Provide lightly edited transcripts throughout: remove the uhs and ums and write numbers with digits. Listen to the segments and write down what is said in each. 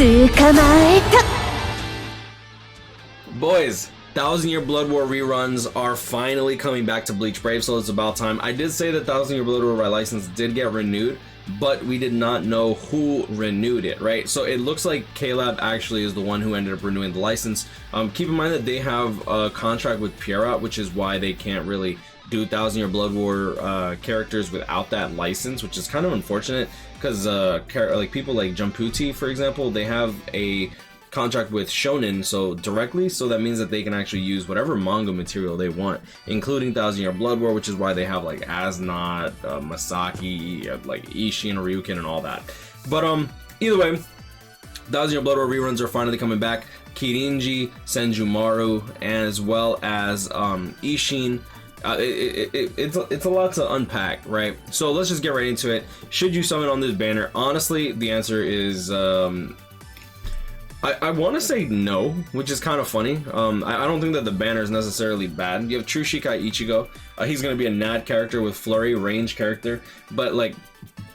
Boys, 1000-Year Blood War reruns are finally coming back to Bleach Brave, so it's about time. I did say that 1000-Year Blood War license did get renewed, but we did not know who renewed it, right? So it looks like K-Lab actually is the one who ended up renewing the license. Keep in mind that they have a contract with Pierrot, which is why they can't really do 1000-Year Blood War characters without that license, which is kind of unfortunate because like people like Jumputi, for example, they have a contract with Shonen directly, so that means that they can actually use whatever manga material they want, including 1000-Year Blood War, which is why they have like Asnot, Masaki, like Isshin, Ryuken, and all that. But either way, 1000-Year Blood War reruns are finally coming back. Kirinji, Senjumaru, as well as Ishin. It's a lot to unpack, right? So let's just get right into it. Should you summon on this banner? Honestly, the answer is I want to say no, which is kind of funny. I don't think that the banner is necessarily bad. You have True Shikai Ichigo. He's going to be a NAD character with flurry, range character. But like,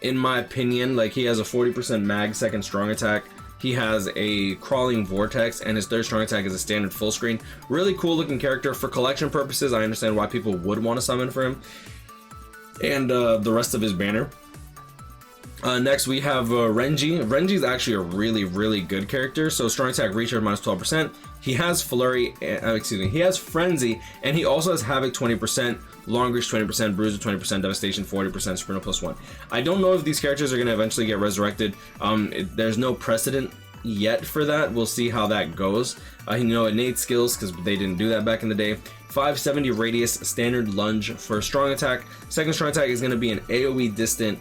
in my opinion, like he has a 40% mag second strong attack. He has a crawling vortex, and his third strong attack is a standard full screen. Really cool looking character. For collection purposes, I understand why people would want to summon for him. And the rest of his banner. Next we have Renji. Renji is actually a really good character. So strong attack recharge minus 12%. He has flurry, he has frenzy, and he also has havoc 20%, long reach 20%, bruiser 20%, devastation 40%, sprinter +1. I don't know if these characters are going to eventually get resurrected. There's no precedent yet for that. We'll see how that goes. Innate skills, because they didn't do that back in the day. 570 radius, standard lunge for strong attack. Second strong attack is going to be an AoE distant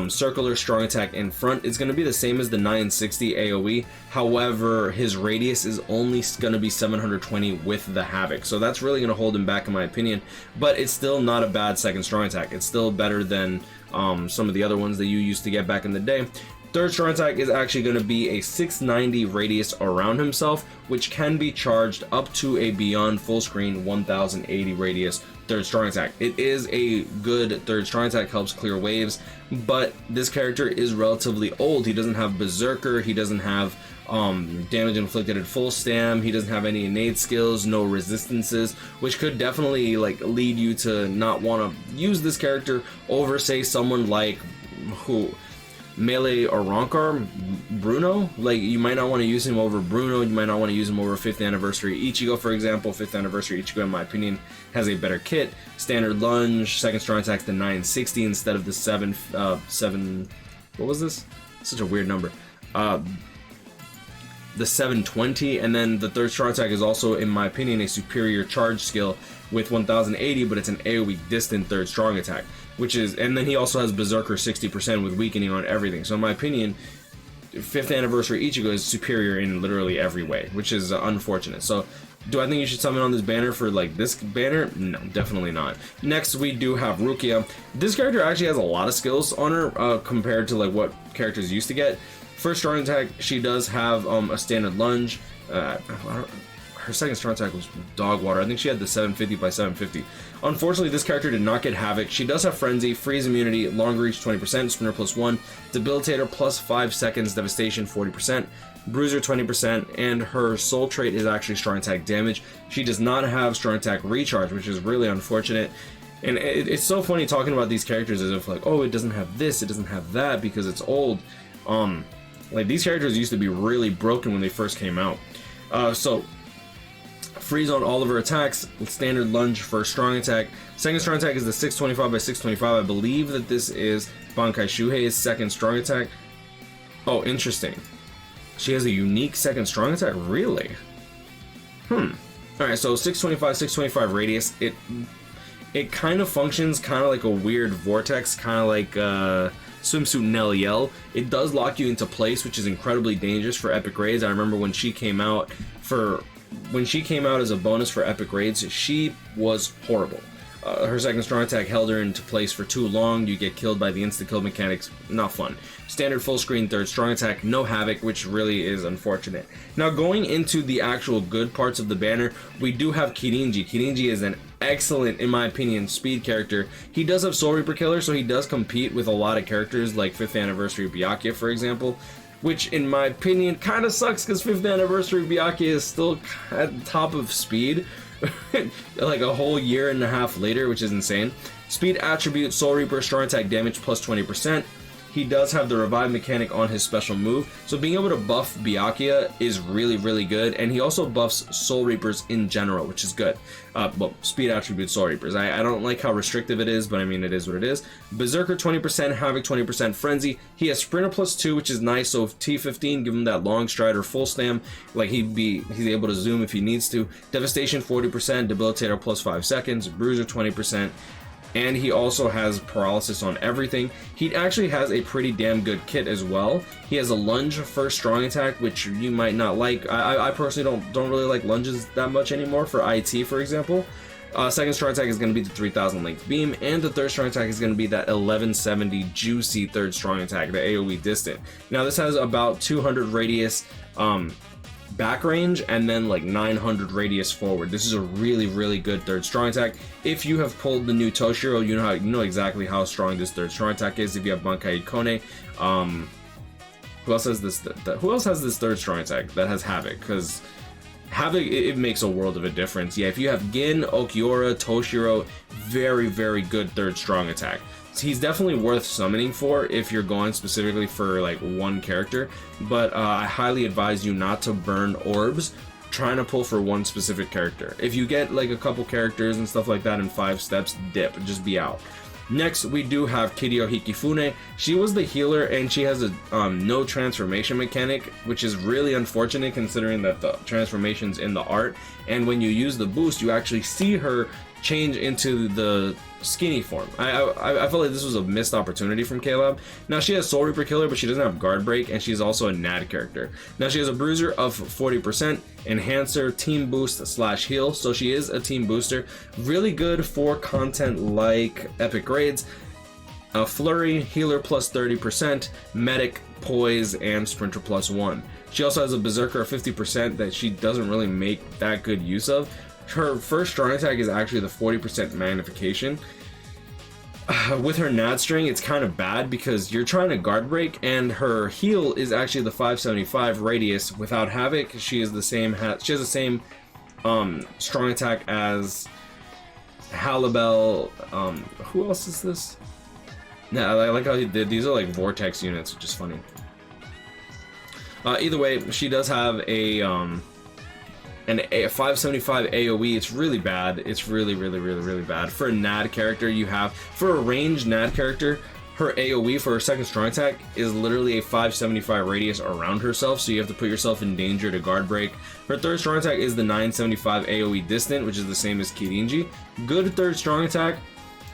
circular strong attack in front. It's going to be the same as the 960 AoE. However, his radius is only going to be 720 with the havoc, so that's really going to hold him back in my opinion. But it's still not a bad second strong attack. It's still better than some of the other ones that you used to get back in the day. Third strong attack is actually going to be a 690 radius around himself, which can be charged up to a beyond full screen 1080 radius third strong attack. It is a good third strong attack, helps clear waves, but this character is relatively old. He doesn't have Berserker, he doesn't have damage inflicted at full stam, he doesn't have any innate skills, no resistances, which could definitely like lead you to not want to use this character over, say, someone like Melee or Rankar, Bruno. Like, you might not want to use him over Bruno, you might not want to use him over 5th anniversary Ichigo, for example. 5th anniversary Ichigo, in my opinion, has a better kit. Standard lunge, second strong attack the 960 instead of the 7, what was this? Such a weird number. The 720, and then the third strong attack is also, in my opinion, a superior charge skill with 1080, but it's an AoE distant third strong attack, which is, and then he also has Berserker 60% with weakening on everything. So in my opinion, 5th anniversary Ichigo is superior in literally every way, which is unfortunate. So do I think you should summon on this banner for like this banner? No, definitely not. Next we do have Rukia. This character actually has a lot of skills on her compared to like what characters used to get. First strong attack, she does have a standard lunge. Her second strong attack was dog water. I think she had the 750 by 750. Unfortunately, this character did not get havoc. She does have frenzy, freeze immunity, long reach 20%, sprinter +1, debilitator +5 seconds, devastation 40%, bruiser 20%, and her soul trait is actually strong attack damage. She does not have strong attack recharge, which is really unfortunate. And it's so funny talking about these characters as if like, oh, it doesn't have this, it doesn't have that because it's old. Like, these characters used to be really broken when they first came out. So freeze on all of her attacks, standard lunge for strong attack. Second strong attack is the 625 by 625. I believe that this is Bankai Shuhei's second strong attack. Oh, interesting. She has a unique second strong attack? Really? Alright, so 625, 625 radius. It kind of functions kind of like a weird vortex, kind of like Swimsuit Nell Yell. It does lock you into place, which is incredibly dangerous for epic raids. I remember when she came out as a bonus for epic raids, she was horrible. Her second strong attack held her into place for too long. You get killed by the insta kill mechanics. Not fun. Standard full screen third strong attack, no havoc, which really is unfortunate. Now, going into the actual good parts of the banner, we do have Kirinji. Kirinji is an excellent, in my opinion, speed character. He does have Soul Reaper Killer, so he does compete with a lot of characters like 5th anniversary Byakuya, for example. which in my opinion kind of sucks because 5th anniversary Byakuya is still at the top of speed like a whole year and a half later, which is insane. Speed attribute, Soul Reaper, strong attack damage plus 20%. He does have the revive mechanic on his special move, so being able to buff Byakuya is really, really good, and he also buffs Soul Reapers in general, which is good. Well, speed attribute Soul Reapers. I don't like how restrictive it is, but I mean, it is what it is. Berserker 20%, Havoc 20%, Frenzy. He has Sprinter plus 2, which is nice, so if T15, give him that long stride or full stam, like he's able to zoom if he needs to. Devastation 40%, Debilitator plus 5 seconds, Bruiser 20%. And he also has paralysis on everything. He actually has a pretty damn good kit as well. He has a lunge first strong attack, which you might not like. I personally don't really like lunges that much anymore for IT, for example. Second strong attack is going to be the 3000 length beam, and the third strong attack is going to be that 1170 juicy third strong attack, the AoE distant. Now this has about 200 radius back range and then like 900 radius forward. This is a really, really good third strong attack. If you have pulled the new Toshiro, you know exactly how strong this third strong attack is. If you have Bankai Kone, who else has this? Who else has this third strong attack that has Havoc? Because Havoc, it makes a world of a difference. Yeah, if you have Gin, Okiura, Toshiro, very, very good third strong attack. He's definitely worth summoning for if you're going specifically for like one character, but I highly advise you not to burn orbs trying to pull for one specific character. If you get like a couple characters and stuff like that in 5 steps, dip, just be out. Next, we do have Kirio Hikifune. She was the healer and she has a no transformation mechanic, which is really unfortunate considering that the transformation's in the art, and when you use the boost, you actually see her change into the skinny form. I feel like this was a missed opportunity from K-Lab. Now she has Soul Reaper Killer, but she doesn't have Guard Break, and she's also a NAD character. Now she has a Bruiser of 40%, Enhancer, Team Boost / Heal, so she is a team booster. Really good for content like Epic Raids. Flurry, Healer plus 30%, Medic, Poise, and Sprinter plus 1. She also has a Berserker of 50% that she doesn't really make that good use of. Her first strong attack is actually the 40% magnification. With her NAD string, it's kind of bad because you're trying to guard break, and her heal is actually the 575 radius. Without Havoc, she has the same strong attack as Halibel. Who else is this? Yeah, I like how he did. These are like vortex units, which is funny. Either way, she does have a 575 AoE. It's really bad. It's really bad. For a NAD character, for a ranged NAD character, her AoE for her second strong attack is literally a 575 radius around herself, so you have to put yourself in danger to guard break. Her third strong attack is the 975 AoE distant, which is the same as Kirinji. Good third strong attack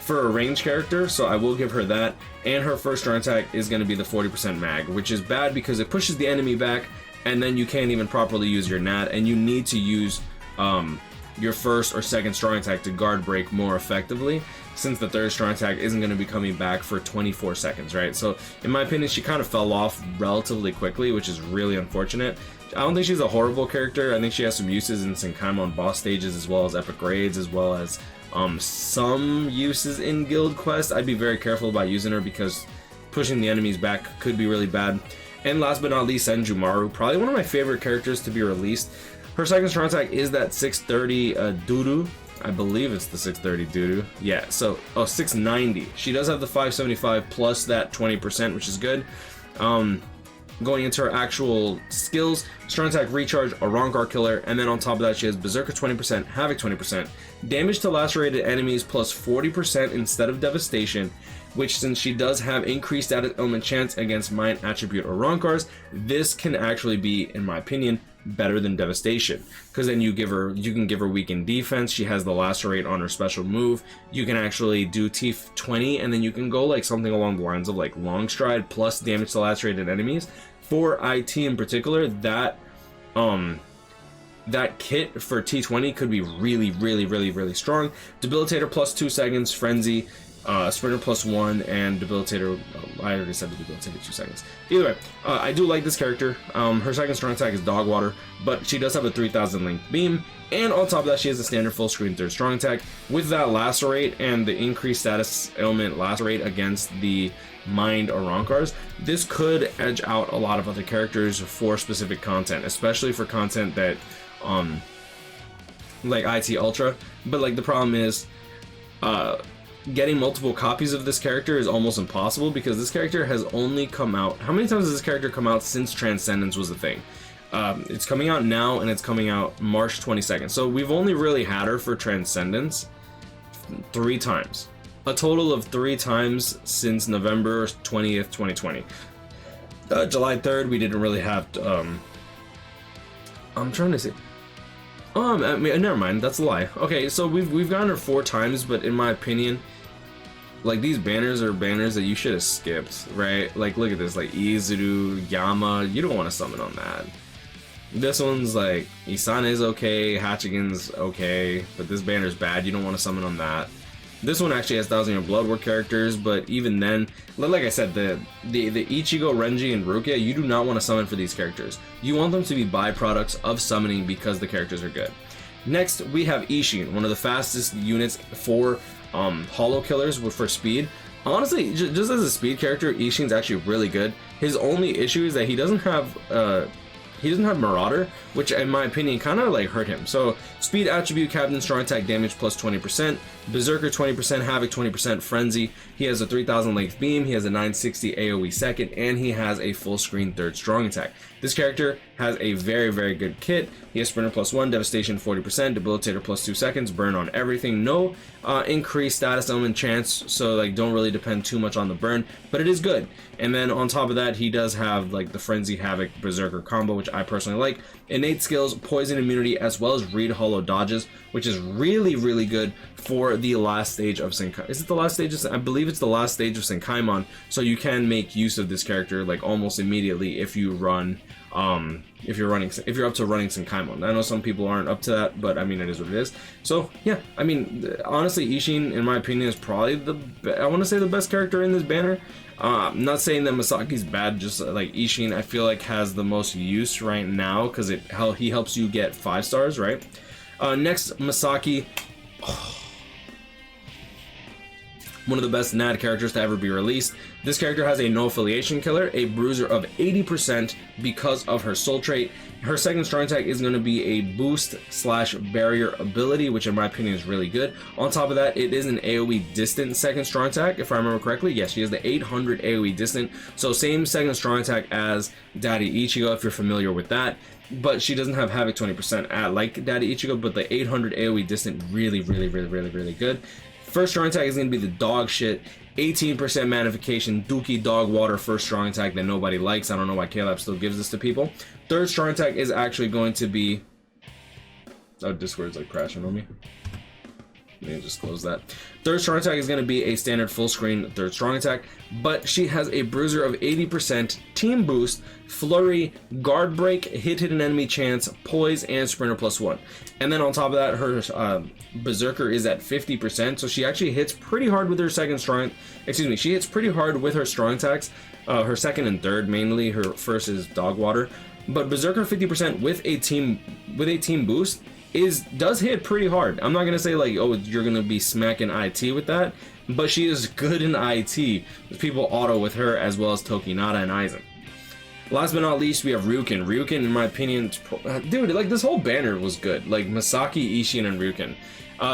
for a ranged character, so I will give her that. And her first strong attack is going to be the 40% mag, which is bad because it pushes the enemy back, and then you can't even properly use your NAD, and you need to use your first or second strong attack to guard break more effectively, since the third strong attack isn't going to be coming back for 24 seconds, right? So in my opinion, she kind of fell off relatively quickly, which is really unfortunate. I don't think she's a horrible character. I think she has some uses in Senkaimon boss stages, as well as epic raids, as well as some uses in guild quests. I'd be very careful about using her because pushing the enemies back could be really bad. And last but not least, Senjumaru, probably one of my favorite characters to be released. Her second strong attack is that 630 Dudu. I believe it's the 630 Dudu. Yeah, so 690. She does have the 575 plus that 20%, which is good. Going into her actual skills, strong attack, recharge, a Rankar killer, and then on top of that she has Berserker 20%, Havoc 20%, damage to lacerated enemies plus 40% instead of devastation, which, since she does have increased added element chance against Mind Attribute or Rankars, this can actually be, in my opinion, better than devastation, because then you can give her weakened defense. She has the lacerate on her special move. You can actually do T20, and then you can go like something along the lines of like long stride plus damage to lacerated enemies. For IT in particular, that kit for T20 could be really strong. Debilitator plus 2 seconds, Frenzy, Sprinter +1, and Debilitator. I already said the Debilitator 2 seconds. Either way, I do like this character. Her second strong attack is Dog Water, but she does have a 3000 length beam, and on top of that, she has a standard full screen third strong attack. With that Lacerate and the increased status ailment Lacerate against the Mind Arankars, this could edge out a lot of other characters for specific content, especially for content that, like IT Ultra. But like the problem is, getting multiple copies of this character is almost impossible because this character has only come out. How many times has this character come out since Transcendence was a thing? It's coming out now, and it's coming out March 22nd. So we've only really had her for Transcendence 3 times. A total of 3 times since November 20th, 2020. July 3rd, we didn't really have. I'm trying to say. I mean, never mind. That's a lie. Okay, so we've gotten her 4 times, but in my opinion, like, these banners are banners that you should have skipped, right? Like, look at this, like Izuru, Yama. You don't want to summon on that. This one's like Isane's okay, Hachigen's okay, but this banner's bad. You don't want to summon on that. This one actually has 1000 Year Blood War characters, but even then, like I said, the Ichigo, Renji, and Rukia, you do not want to summon for these characters. You want them to be byproducts of summoning because the characters are good. Next, we have Isshin, one of the fastest units for Hollow Killers for speed. Honestly, just as a speed character, Isshin's actually really good. His only issue is that he doesn't have Marauder, which in my opinion kind of like hurt him. So speed attribute, Captain strong attack damage plus 20%, Berserker 20%, Havoc 20%, Frenzy. He has a 3000 length beam, he has a 960 AoE second, and he has a full screen third strong attack. This character has a very, very good kit. He has Sprinter +1, Devastation 40%, Debilitator +2 seconds, burn on everything. No increased status element chance, so like don't really depend too much on the burn, but it is good. And then on top of that, he does have like the Frenzy, Havoc, Berserker combo, which I personally like. Innate skills, poison immunity, as well as read hollow dodges, which is really, really good for the last stage of Senkai. Is it the last stage of I believe it's the last stage of Senkaimon, so you can make use of this character like almost immediately if you run if you're up to running Senkaimon. I know some people aren't up to that, but I mean, it is what it is. So yeah, I mean, honestly, Ishin, in my opinion, is probably I want to say the best character in this banner. I'm not saying that Masaki's bad, just like Ishin, I feel like has the most use right now because he helps you get 5 stars, right? Next, Masaki. One of the best NAD characters to ever be released. This character has a no affiliation killer, a bruiser of 80% because of her soul trait. Her second strong attack is going to be a boost / barrier ability, which in my opinion is really good. On top of that, it is an AoE distant second strong attack, if I remember correctly. Yes, she has the 800 AoE distant, so same second strong attack as Daddy Ichigo, if you're familiar with that. But she doesn't have Havoc 20% like Daddy Ichigo, but the 800 AoE distant, really, really, really, really, really good. First strong attack is going to be the dog shit. 18% magnification, Dookie Dog Water first strong attack that nobody likes. I don't know why Caleb still gives this to people. Third strong attack is actually going to be... Oh, Discord's like crashing on me. Let me just close that. Third strong attack is going to be a standard full screen third strong attack, but she has a bruiser of 80%, team boost, flurry, guard break, hit an enemy chance, poise, and sprinter +1. And then on top of that, her berserker is at 50%, so she actually hits pretty hard with her she hits pretty hard with her strong attacks, her second and third mainly. Her first is dog water, but berserker 50% with a team boost does hit pretty hard. I'm not gonna say like, oh, you're gonna be smacking IT with that, but she is good in IT. People auto with her, as well as Tokinata and Aizen. Last but not least, we have Ryuken. Ryuken, in my opinion, dude, like this whole banner was good. Like Masaki, Ishin, and Ryuken.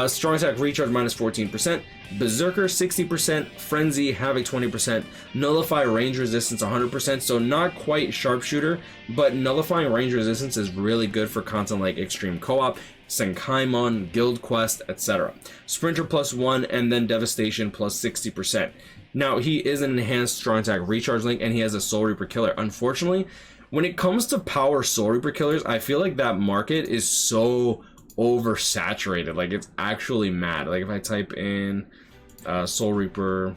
Strong attack recharge minus 14%, Berserker 60%, Frenzy, Havoc 20%, Nullify range resistance 100%, so not quite sharpshooter, but nullifying range resistance is really good for content like Extreme Co-op, Senkaimon, Guild Quest, etc. Sprinter +1, and then Devastation plus 60%. Now, he is an enhanced strong attack recharge link, and he has a Soul Reaper killer. Unfortunately, when it comes to power Soul Reaper killers, I feel like that market is so oversaturated. Like, it's actually mad. Like, if I type in Soul Reaper,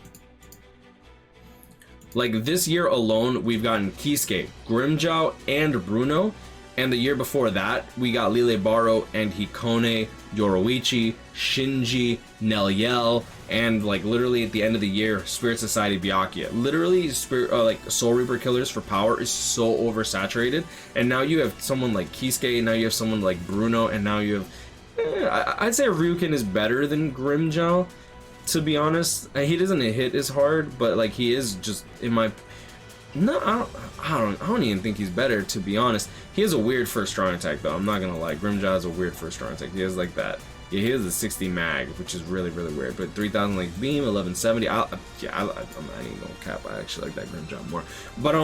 like this year alone, we've gotten Kisuke, Grimmjow, and Bruno. And the year before that, we got Lile Baro and Hikone, Yoroichi, Shinji, Neliel, and like literally at the end of the year, Spirit Society Byakuya. Literally, like Soul Reaper killers for power is so oversaturated, and now you have someone like Kisuke, now you have someone like Bruno, and now you have. I'd say Ryuken is better than Grimmjow, to be honest. He doesn't hit as hard, but like he is just in my. No, I don't even think he's better, to be honest. He has a weird first strong attack though. I'm not gonna lie. Grimmjow has a weird first strong attack. He has like that. Yeah, he has a 60 mag, which is really weird. But 3000 like beam, 1170. I ain't gonna cap. I actually like that Grimmjow more. But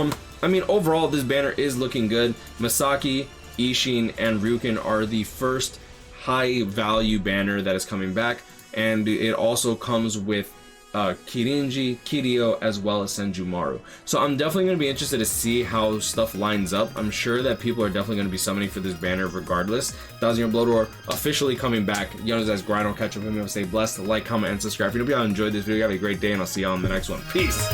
I mean, overall, this banner is looking good. Masaki, Isshin, and Ryuken are the first high value banner that is coming back, and it also comes with Kirinji, Kirio, as well as Senjumaru. So I'm definitely going to be interested to see how stuff lines up. I'm sure that people are definitely going to be summoning for this banner regardless. 1000 Year Blood War officially coming back. Young as Grind, I'll catch up with me. Stay blessed. Like, comment, and subscribe. If you enjoyed this video, have a great day, and I'll see you on the next one. Peace.